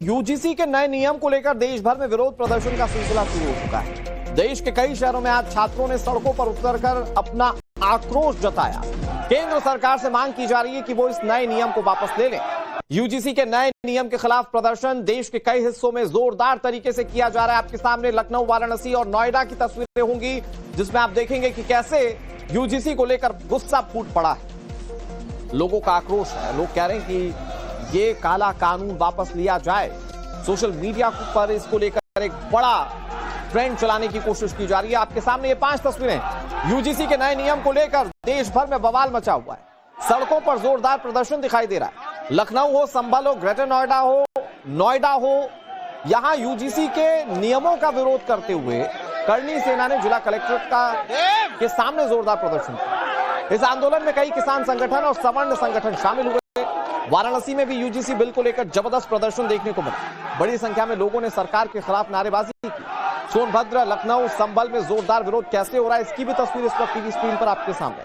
UGC के नए नियम को लेकर देश भर में विरोध प्रदर्शन का सिलसिला शुरू हो चुका है। देश के कई शहरों में आज छात्रों ने सड़कों पर उतरकर अपना आक्रोश जताया। केंद्र सरकार से मांग की जा रही है कि वो इस नए नियम को वापस ले लें। यूजीसी के नए नियम के खिलाफ प्रदर्शन देश के कई हिस्सों में जोरदार तरीके से किया जा रहा है। आपके सामने लखनऊ, वाराणसी और नोएडा की तस्वीरें होंगी, जिसमें आप देखेंगे कि कैसे यूजीसी को लेकर गुस्सा फूट पड़ा है। लोगों का आक्रोश है। लोग कह रहे हैं कि ये काला कानून वापस लिया जाए। सोशल मीडिया पर इसको लेकर एक बड़ा ट्रेंड चलाने की कोशिश की जा रही है। आपके सामने ये 5 तस्वीरें यूजीसी के नए नियम को लेकर देश भर में बवाल मचा हुआ है। सड़कों पर जोरदार प्रदर्शन दिखाई दे रहा है। लखनऊ हो, संभल हो, ग्रेटर नोएडा हो, यहां यूजीसी के नियमों का विरोध करते हुए करनी सेना ने जिला कलेक्ट्रेट के सामने जोरदार प्रदर्शन किया। इस आंदोलन में कई किसान संगठन और सवर्ण संगठन शामिल हुए। वाराणसी में भी यूजीसी बिल को लेकर जबरदस्त प्रदर्शन देखने को मिला। बड़ी संख्या में लोगों ने सरकार के खिलाफ नारेबाजी की। सोनभद्र, लखनऊ, संभल में जोरदार विरोध कैसे हो रहा है, इसकी भी तस्वीर इस वक्त टीवी स्क्रीन पर आपके सामने।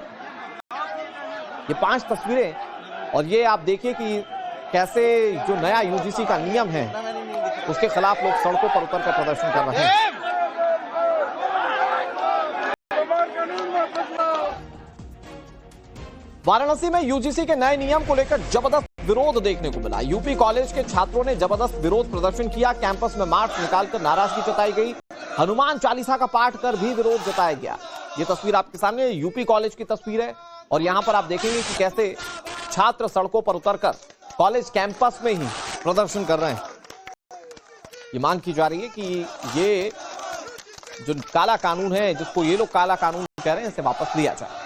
ये 5 तस्वीरें और ये आप देखिए कि कैसे जो नया यूजीसी का नियम है उसके खिलाफ लोग सड़कों पर उतरकर प्रदर्शन कर रहे हैं। वाराणसी में यूजीसी के नए नियम को लेकर जबरदस्त विरोध देखने को मिला। यूपी कॉलेज के छात्रों ने जबरदस्त विरोध प्रदर्शन किया। कैंपस में मार्च निकालकर नाराजगी जताई गई। हनुमान चालीसा का पाठ कर भी विरोध जताया गया। ये तस्वीर आपके सामने यूपी कॉलेज की तस्वीर है और यहां पर आप देखेंगे कि कैसे छात्र सड़कों पर उतरकर कॉलेज कैंपस में ही प्रदर्शन कर रहे हैं। ये मांग की जा रही है कि ये जो काला कानून है, जिसको ये लोग काला कानून कह रहे हैं, इसे वापस लिया जाए।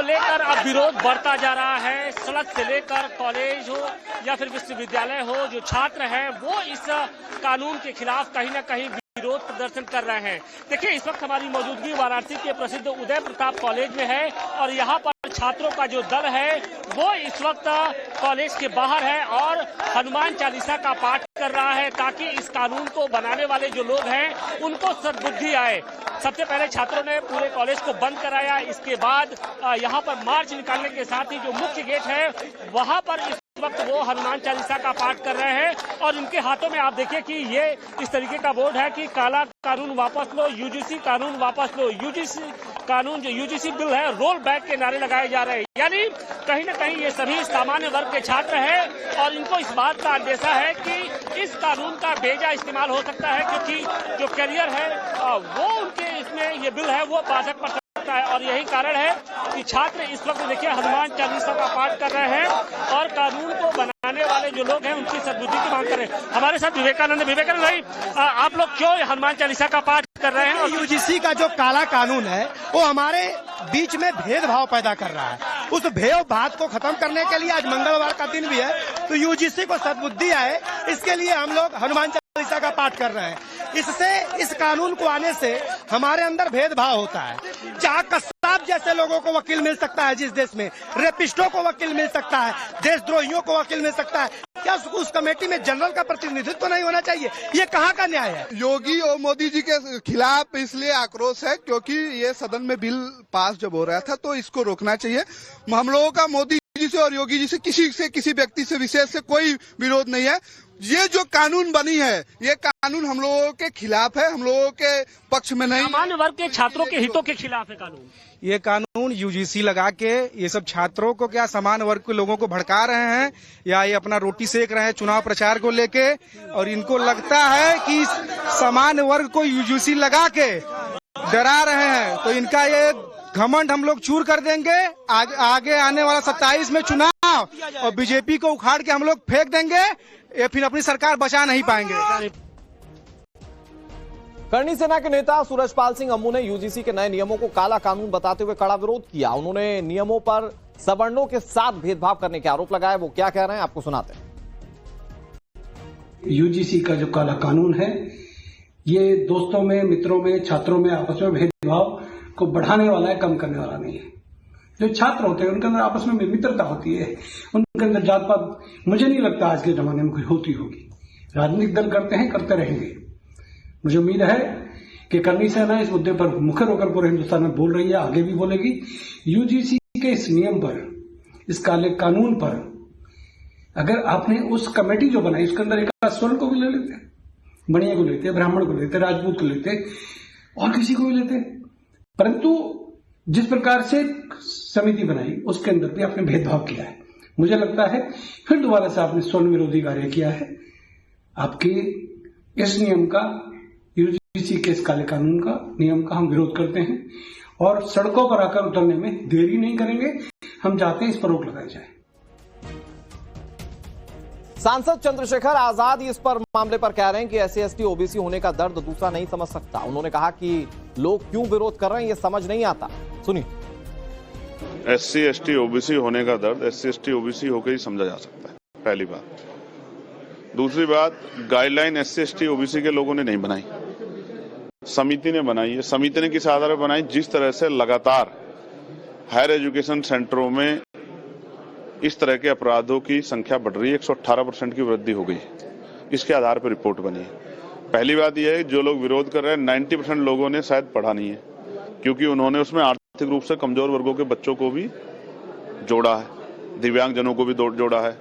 लेकर अब विरोध बढ़ता जा रहा है। सड़क से लेकर कॉलेज हो या फिर विश्वविद्यालय हो, जो छात्र हैं वो इस कानून के खिलाफ कहीं ना कहीं विरोध प्रदर्शन कर रहे हैं। देखिए, इस वक्त हमारी मौजूदगी वाराणसी के प्रसिद्ध उदय प्रताप कॉलेज में है और यहाँ पर छात्रों का जो दल है वो इस वक्त कॉलेज के बाहर है और हनुमान चालीसा का पाठ कर रहा है ताकि इस कानून को बनाने वाले जो लोग हैं उनको सद्बुद्धि आए। सबसे पहले छात्रों ने पूरे कॉलेज को बंद कराया। इसके बाद यहाँ पर मार्च निकालने के साथ ही जो मुख्य गेट है वहां पर इस वक्त वो हनुमान चालीसा का पाठ कर रहे हैं और इनके हाथों में आप देखिए कि ये इस तरीके का बोर्ड है कि काला कानून वापस लो, यूजीसी कानून वापस लो। यूजीसी कानून, जो यूजीसी बिल है, रोल बैक के नारे लगाए जा रहे हैं। यानी कहीं ना कहीं ये सभी सामान्य वर्ग के छात्र हैं और इनको इस बात का अंदेशा है कि इस कानून का बेजा इस्तेमाल हो सकता है, क्योंकि जो करियर है वो उनके इसमें ये बिल है वो बाधक पड़ सकता है। और यही कारण है कि छात्र इस वक्त देखिए हनुमान चालीसा का पाठ कर रहे हैं और कानून को बनाने वाले जो लोग हैं उनकी सद्बुद्धि की मांग कर रहे हैं। हमारे साथ विवेकानंद भाई, आप लोग क्यों हनुमान चालीसा का पाठ कर रहे हैं? और यूजीसी का जो काला कानून है वो हमारे बीच में भेदभाव पैदा कर रहा है। उस भेदभाव को खत्म करने के लिए आज मंगलवार का दिन भी है, तो यूजीसी को सद्बुद्धि आए, इसके लिए हम लोग हनुमान चालीसा का पाठ कर रहे हैं। इससे, इस कानून को आने से हमारे अंदर भेदभाव होता है। जहाँ कसाब जैसे लोगों को वकील मिल सकता है जिस देश में, रेपिस्टों को वकील मिल सकता है, देशद्रोहियों को वकील मिल सकता है, क्या उस कमेटी में जनरल का प्रतिनिधित्व नहीं होना चाहिए? ये कहाँ का न्याय है? योगी और मोदी जी के खिलाफ इसलिए आक्रोश है क्योंकि ये सदन में बिल पास जब हो रहा था तो इसको रोकना चाहिए। हम लोगों का मोदी जी से और योगी जी से किसी व्यक्ति से विशेष से कोई विरोध नहीं है। ये जो कानून बनी है ये कानून हम लोगों के खिलाफ है, हम लोगों के पक्ष में नहीं। सामान्य वर्ग के छात्रों के हितों के खिलाफ है कानून। ये कानून यूजीसी लगा के ये सब छात्रों को, क्या सामान्य वर्ग के लोगों को भड़का रहे हैं या ये अपना रोटी सेक रहे हैं चुनाव प्रचार को लेके, और इनको लगता है कि सामान्य वर्ग को यूजीसी लगा के डरा रहे हैं। तो इनका ये घमंड हम लोग चूर कर देंगे। आगे आने वाला 27 में चुनाव और बीजेपी को उखाड़ के हम लोग फेंक देंगे, ये फिर अपनी सरकार बचा नहीं पाएंगे। करनी सेना के नेता सूरजपाल सिंह अम्मू ने यूजीसी के नए नियमों को काला कानून बताते हुए कड़ा विरोध किया। उन्होंने नियमों पर सवर्णों के साथ भेदभाव करने के आरोप लगाए। वो क्या कह रहे हैं आपको सुनाते हैं। यूजीसी का जो काला कानून है ये दोस्तों में, मित्रों में, छात्रों में आपस में भेदभाव को बढ़ाने वाला है, कम करने वाला नहीं है। जो छात्र होते हैं उनके अंदर आपस में मित्रता होती है, उनके अंदर जात पात मुझे नहीं लगता आज के जमाने में कोई होती होगी। राजनीतिक दल करते हैं, करते रहेंगे। मुझे उम्मीद है कि करनी सेना इस मुद्दे पर मुखर होकर पूरे हिंदुस्तान में बोल रही है, आगे भी बोलेगी। यूजीसी के इस नियम पर, इस काले कानून पर अगर आपने उस कमेटी जो बनाई उसके अंदर एक स्वर्ण को भी ले लेते, बनिया को लेते, ब्राह्मण को लेते, राजपूत को लेते और किसी को भी लेते, परंतु जिस प्रकार से समिति बनाई उसके अंदर भी आपने भेदभाव किया है। मुझे लगता है फिर दोबारा से आपने स्वर्ण विरोधी कार्य किया है। आपके इस नियम का, यूजीसी के इस काले कानून का, नियम का हम विरोध करते हैं और सड़कों पर आकर उतरने में देरी नहीं करेंगे। हम चाहते हैं इस पर रोक लगाई जाए। सांसद चंद्रशेखर आजाद इस पर मामले पर कह रहे हैं कि SC/ST OBC होने का दर्द दूसरा नहीं समझ सकता। उन्होंने कहा कि लोग क्यों विरोध कर रहे हैं ये समझ नहीं आता। सुनिए। SC/ST OBC होने का दर्द SC/ST OBC होकर ही समझा जा सकता है, पहली बात। दूसरी बात, गाइडलाइन SC/ST OBC के लोगों ने नहीं बनाई, समिति ने बनाई है। समिति ने किस आधार पर बनाई? जिस तरह से लगातार हायर एजुकेशन सेंटरों में इस तरह के अपराधों की संख्या बढ़ रही है, 118% की वृद्धि हो गई है, इसके आधार पर रिपोर्ट बनी है। पहली बात यह है, जो लोग विरोध कर रहे हैं 90% लोगों ने शायद पढ़ा नहीं है, क्योंकि उन्होंने उसमें आर्थिक रूप से कमजोर वर्गों के बच्चों को भी जोड़ा है, दिव्यांगजनों को भी जोड़ा है,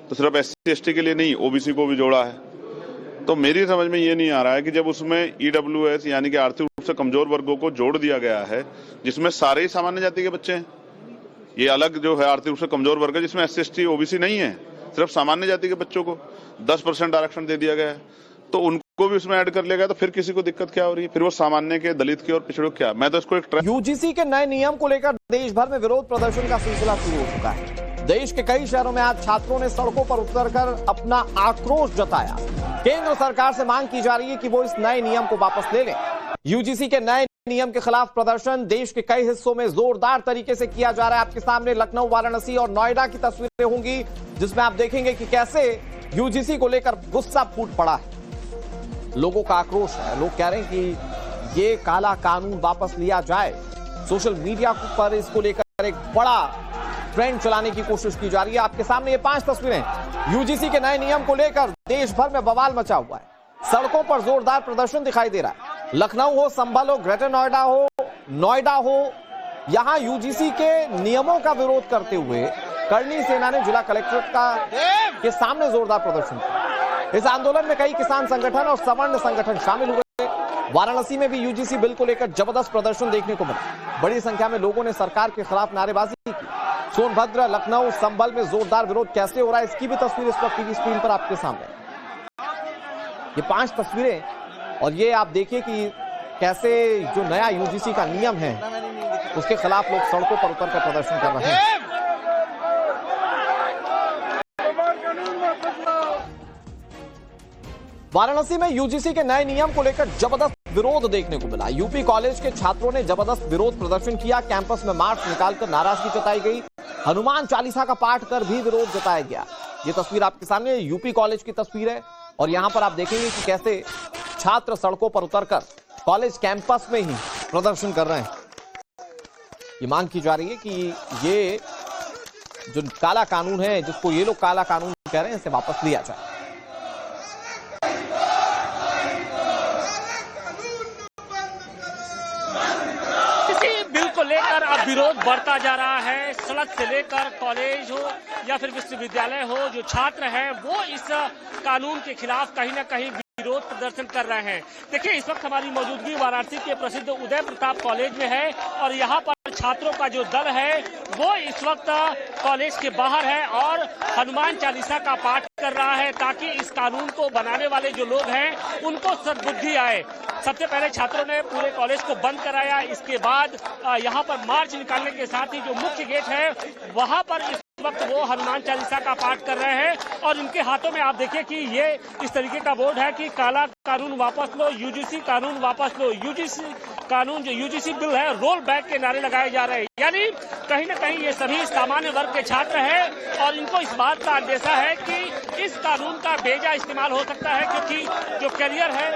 तो सिर्फ SC/ST के लिए नहीं, OBC को भी जोड़ा है। तो मेरी समझ में ये नहीं आ रहा है कि जब उसमें EWS यानी कि आर्थिक रूप से कमजोर वर्गों को जोड़ दिया गया है, जिसमें सारे ही सामान्य जाति के बच्चे हैं, ये अलग जो है आर्थिक रूप से कमजोर वर्ग है जिसमें SC/ST OBC नहीं है, सिर्फ सामान्य जाति के बच्चों को 10% आरक्षण दे दिया गया है, तो उनको भी उसमें ऐड कर लिया गया, तो फिर किसी को दिक्कत क्या हो रही है? फिर वो सामान्य के, दलित के और पिछड़ों क्या? मैं तो इसको एक यूजीसी के नए नियम को लेकर देश भर में विरोध प्रदर्शन का सिलसिला शुरू हो चुका है। देश के कई शहरों में आज छात्रों ने सड़कों पर उतरकर अपना आक्रोश जताया। केंद्र सरकार से मांग की जा रही है कि वो इस नए नियम को वापस ले लें। यूजीसी के नए नियम के खिलाफ प्रदर्शन देश के कई हिस्सों में जोरदार तरीके से किया जा रहा है। आपके सामने लखनऊ, वाराणसी और नोएडा की तस्वीरें होंगी, जिसमें आप देखेंगे कि कैसे यूजीसी को लेकर गुस्सा फूट पड़ा है। लोगों का आक्रोश है, लोग कह रहे हैं कि ये काला कानून वापस लिया जाए। सोशल मीडिया पर इसको लेकर एक बड़ा ट्रेंड चलाने की कोशिश की जा रही है। आपके सामने ये 5 तस्वीरें यूजीसी के नए नियम को लेकर देश भर में बवाल मचा हुआ है। सड़कों पर जोरदार प्रदर्शन दिखाई दे रहा है। लखनऊ हो, संभल हो, ग्रेटर नोएडा हो, नोएडा हो, यहां यूजीसी के नियमों का विरोध करते हुए करनी सेना ने जिला कलेक्ट्रेट के सामने जोरदार प्रदर्शन किया। इस आंदोलन में कई किसान संगठन और सवर्ण संगठन शामिल हुए। वाराणसी में भी यूजीसी बिल को लेकर जबरदस्त प्रदर्शन देखने को मिला। बड़ी संख्या में लोगों ने सरकार के खिलाफ नारेबाजी की। सोनभद्र, लखनऊ, संभल में जोरदार विरोध कैसे हो रहा है, इसकी भी तस्वीर इस वक्त टीवी स्क्रीन पर आपके सामने। ये 5 तस्वीरें, और ये आप देखिए कि कैसे जो नया यूजीसी का नियम है उसके खिलाफ लोग सड़कों पर उतरकर प्रदर्शन कर रहे हैं। वाराणसी में यूजीसी के नए नियम को लेकर जबरदस्त विरोध देखने को मिला। यूपी कॉलेज के छात्रों ने जबरदस्त विरोध प्रदर्शन किया। कैंपस में मार्च निकालकर नाराजगी जताई गई। हनुमान चालीसा का पाठ कर भी विरोध जताया गया। ये तस्वीर आपके सामने यूपी कॉलेज की तस्वीर है, और यहां पर आप देखेंगे कि कैसे छात्र सड़कों पर उतरकर कॉलेज कैंपस में ही प्रदर्शन कर रहे हैं। ये मांग की जा रही है कि ये जो काला कानून है, जिसको ये लोग काला कानून कह रहे हैं, इसे वापस लिया जाए। लेकर अब विरोध बढ़ता जा रहा है। सड़क से लेकर कॉलेज हो या फिर विश्वविद्यालय हो, जो छात्र हैं वो इस कानून के खिलाफ कहीं ना कहीं विरोध प्रदर्शन कर रहे हैं। देखिए, इस वक्त हमारी मौजूदगी वाराणसी के प्रसिद्ध उदय प्रताप कॉलेज में है, और यहाँ पर छात्रों का जो दल है वो इस वक्त कॉलेज के बाहर है और हनुमान चालीसा का पाठ कर रहा है, ताकि इस कानून को बनाने वाले जो लोग हैं उनको सद्बुद्धि आए। सबसे पहले छात्रों ने पूरे कॉलेज को बंद कराया। इसके बाद यहाँ पर मार्च निकालने के साथ ही जो मुख्य गेट है वहां पर इस वक्त वो हनुमान चालीसा का पाठ कर रहे हैं, और इनके हाथों में आप देखिए कि ये इस तरीके का बोर्ड है कि काला कानून वापस लो, यूजीसी कानून वापस लो। यूजीसी कानून, जो यूजीसी बिल है, रोल बैक के नारे लगाए जा रहे हैं। यानी कहीं ना कहीं ये सभी सामान्य वर्ग के छात्र हैं, और इनको इस बात का अंदेशा है कि इस कानून का बेजा इस्तेमाल हो सकता है, क्योंकि जो करियर है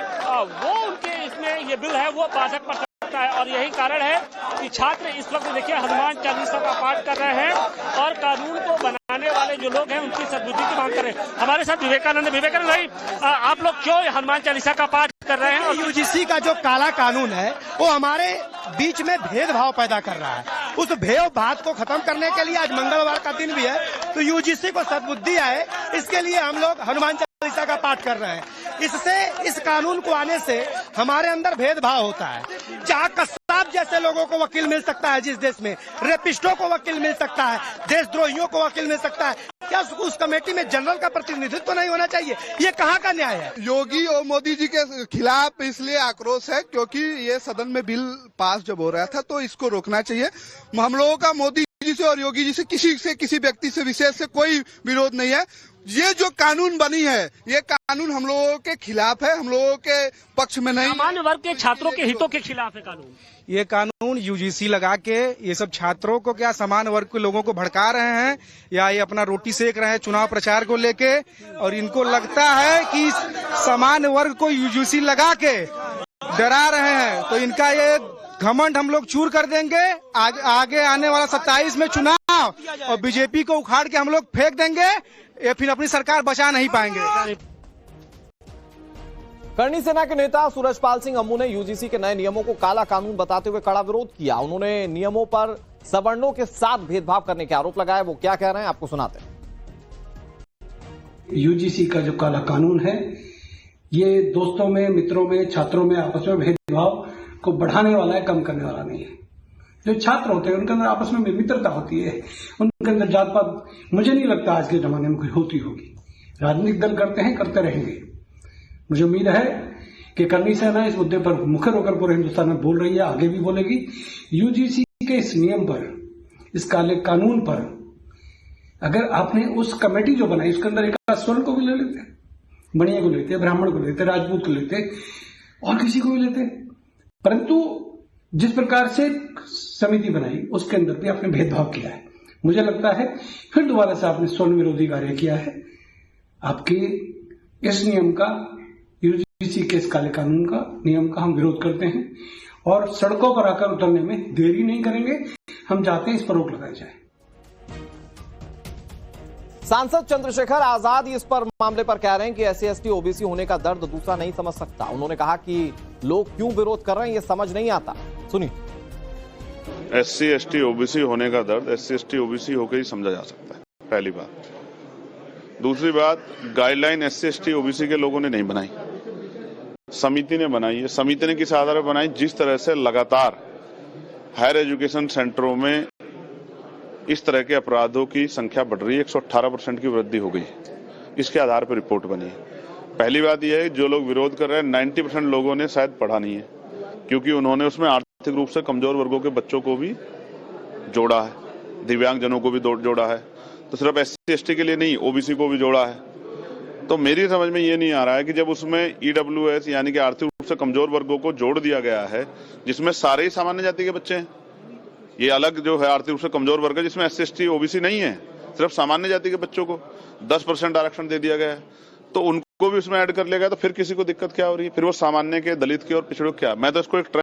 वो उनके इसमें ये बिल है वो बाधक पड़ सकता है। और यही कारण है कि छात्र इस वक्त देखिए हनुमान चालीसा का पाठ कर रहे हैं, और कानून को बनाने वाले वाले जो लोग हैं उनकी सद्बुद्धि की मांग कर रहे हैं। हमारे साथ विवेकानंद भाई, आप लोग क्यों हनुमान चालीसा का पाठ कर रहे हैं? और यूजीसी का जो काला कानून है वो हमारे बीच में भेदभाव पैदा कर रहा है। उस भेदभाव को खत्म करने के लिए आज मंगलवार का दिन भी है, तो यूजीसी को सद्बुद्धि आए इसके लिए हम लोग हनुमान चालीसा का पाठ कर रहे हैं। इससे, इस कानून को आने से हमारे अंदर भेदभाव होता है। जहाँ कसाब जैसे लोगों को वकील मिल सकता है जिस देश में, रेपिस्टों को वकील मिल सकता है, देशद्रोहियों को वकील मिल सकता है, क्या उस कमेटी में जनरल का प्रतिनिधित्व तो नहीं होना चाहिए? ये कहाँ का न्याय है? योगी और मोदी जी के खिलाफ इसलिए आक्रोश है क्योंकि ये सदन में बिल पास जब हो रहा था तो इसको रोकना चाहिए। हम लोगों का मोदी जी से और योगी जी से किसी व्यक्ति से विशेष से कोई विरोध नहीं है। ये जो कानून बनी है ये कानून हम लोगों के खिलाफ है, हम लोगों के पक्ष में नहीं। सामान्य वर्ग के छात्रों के हितों के खिलाफ है कानून। ये कानून यूजीसी लगा के ये सब छात्रों को, क्या समान वर्ग के लोगों को भड़का रहे हैं या ये अपना रोटी सेक रहे हैं चुनाव प्रचार को लेके, और इनको लगता है कि समान वर्ग को यूजीसी लगा के डरा रहे हैं, तो इनका ये घमंड हम लोग चूर कर देंगे। आगे आने वाला 27 में चुनाव और बीजेपी को उखाड़ के हम लोग फेंक देंगे, ये फिर अपनी सरकार बचा नहीं पाएंगे। करनी सेना के नेता सूरजपाल सिंह अम्मू ने यूजीसी के नए नियमों को काला कानून बताते हुए कड़ा विरोध किया। उन्होंने नियमों पर सवर्णों के साथ भेदभाव करने के आरोप लगाए। वो क्या कह रहे हैं आपको सुनाते हैं। यूजीसी का जो काला कानून है ये दोस्तों में, मित्रों में, छात्रों में आपस में भेदभाव को बढ़ाने वाला है, कम करने वाला नहीं है। जो छात्र होते हैं उनके अंदर आपस में मित्रता होती है, उनके अंदर जात पात मुझे नहीं लगता आज के जमाने में कोई होती होगी। राजनीतिक दल करते हैं, करते रहेंगे। मुझे उम्मीद है कि करनी सेना इस मुद्दे पर मुखर होकर पूरे हिंदुस्तान में बोल रही है, आगे भी बोलेगी। यूजीसी के इस नियम पर, इस काले कानून पर अगर आपने उस कमेटी जो बनाई उसके अंदर एक स्वर्ण को भी ले लेते, बनिया को लेते, ब्राह्मण को लेते, राजपूत को लेते और किसी को भी लेते, परंतु जिस प्रकार से समिति बनाई उसके अंदर भी आपने भेदभाव किया है। मुझे लगता है फिर दोबारा से आपने स्वर्ण विरोधी कार्य किया है। आपके इस नियम का, यूजीसी के इस काले कानून का, नियम का हम विरोध करते हैं और सड़कों पर आकर उतरने में देरी नहीं करेंगे। हम चाहते हैं इस पर रोक लगाई जाए। सांसद चंद्रशेखर आजाद इस पर मामले पर कह रहे हैं कि SC/ST OBC होने का दर्द दूसरा नहीं समझ सकता। उन्होंने कहा कि लोग क्यों विरोध कर रहे हैं ये समझ नहीं आता। सुनिए। SC/ST OBC होने का दर्द SC/ST OBC होकर ही समझा जा सकता है, पहली बात। दूसरी बात, गाइडलाइन SC/ST OBC के लोगों ने नहीं बनाई, समिति ने बनाई है। समिति ने किस आधार पर बनाई? जिस तरह से लगातार हायर एजुकेशन सेंटरों में इस तरह के अपराधों की संख्या बढ़ रही है, 118% की वृद्धि हो गई, इसके आधार पर रिपोर्ट बनी है। पहली बात यह है जो लोग विरोध कर रहे हैं 90% लोगों ने शायद पढ़ा नहीं है, क्योंकि उन्होंने उसमें आर्थिक रूप से कमजोर वर्गों के बच्चों को भी जोड़ा है, दिव्यांगजनों को भी जोड़ा है, तो सिर्फ SC/ST के लिए नहीं OBC को भी जोड़ा है। तो मेरी समझ में ये नहीं आ रहा है कि जब उसमें EWS यानी कि आर्थिक रूप से कमजोर वर्गों को जोड़ दिया गया है, जिसमें सारे ही सामान्य जाति के बच्चे हैं, ये अलग जो है आर्थिक रूप से कमजोर वर्ग है जिसमें SC/ST OBC नहीं है, सिर्फ सामान्य जाति के बच्चों को 10% आरक्षण दे दिया गया है, तो उनको भी उसमें ऐड कर लिया गया, तो फिर किसी को दिक्कत क्या हो रही है? फिर वो सामान्य के, दलित के और पिछड़ों क्या? मैं तो इसको एक